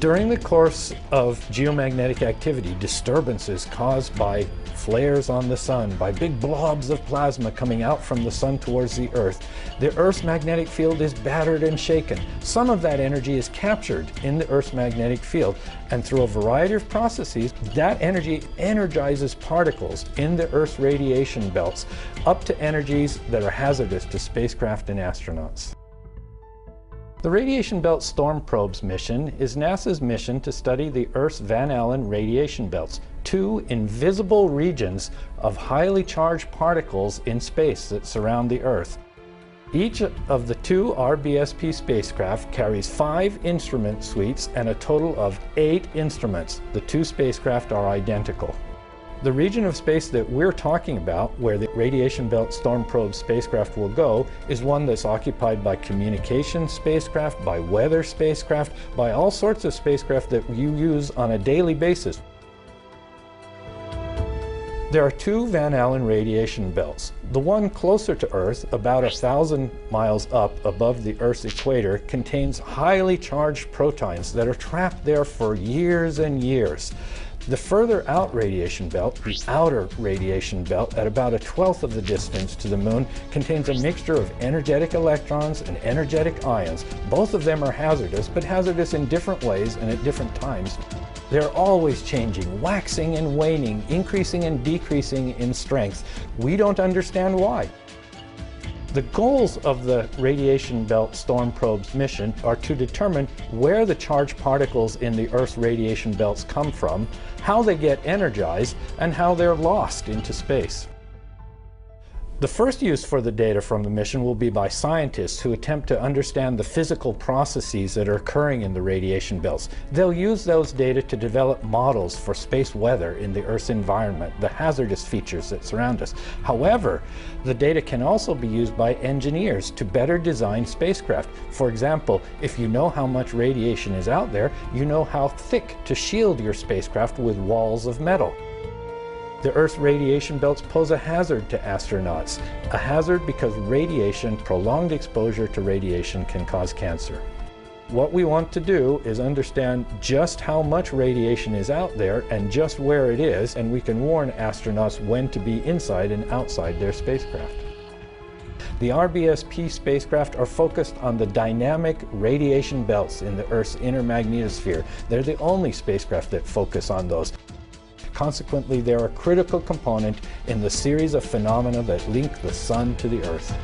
During the course of geomagnetic activity, disturbances caused by flares on the sun, by big blobs of plasma coming out from the sun towards the Earth's magnetic field is battered and shaken. Some of that energy is captured in the Earth's magnetic field, and through a variety of processes, that energy energizes particles in the Earth's radiation belts up to energies that are hazardous to spacecraft and astronauts. The Radiation Belt Storm Probes mission is NASA's mission to study the Earth's Van Allen radiation belts, two invisible regions of highly charged particles in space that surround the Earth. Each of the two RBSP spacecraft carries 5 instrument suites and a total of 8 instruments. The two spacecraft are identical. The region of space that we're talking about, where the Radiation Belt Storm Probe spacecraft will go, is one that's occupied by communication spacecraft, by weather spacecraft, by all sorts of spacecraft that you use on a daily basis. There are two Van Allen radiation belts. The one closer to Earth, about 1,000 miles up above the Earth's equator, contains highly charged protons that are trapped there for years and years. The further out radiation belt, the outer radiation belt, at about 1/12 of the distance to the Moon, contains a mixture of energetic electrons and energetic ions. Both of them are hazardous, but hazardous in different ways and at different times. They're always changing, waxing and waning, increasing and decreasing in strength. We don't understand why. The goals of the Radiation Belt Storm Probes mission are to determine where the charged particles in the Earth's radiation belts come from, how they get energized, and how they're lost into space. The first use for the data from the mission will be by scientists who attempt to understand the physical processes that are occurring in the radiation belts. They'll use those data to develop models for space weather in the Earth's environment, the hazardous features that surround us. However, the data can also be used by engineers to better design spacecraft. For example, if you know how much radiation is out there, you know how thick to shield your spacecraft with walls of metal. The Earth's radiation belts pose a hazard to astronauts. A hazard because radiation, prolonged exposure to radiation, can cause cancer. What we want to do is understand just how much radiation is out there and just where it is, and we can warn astronauts when to be inside and outside their spacecraft. The RBSP spacecraft are focused on the dynamic radiation belts in the Earth's inner magnetosphere. They're the only spacecraft that focus on those. Consequently, they're a critical component in the series of phenomena that link the Sun to the Earth.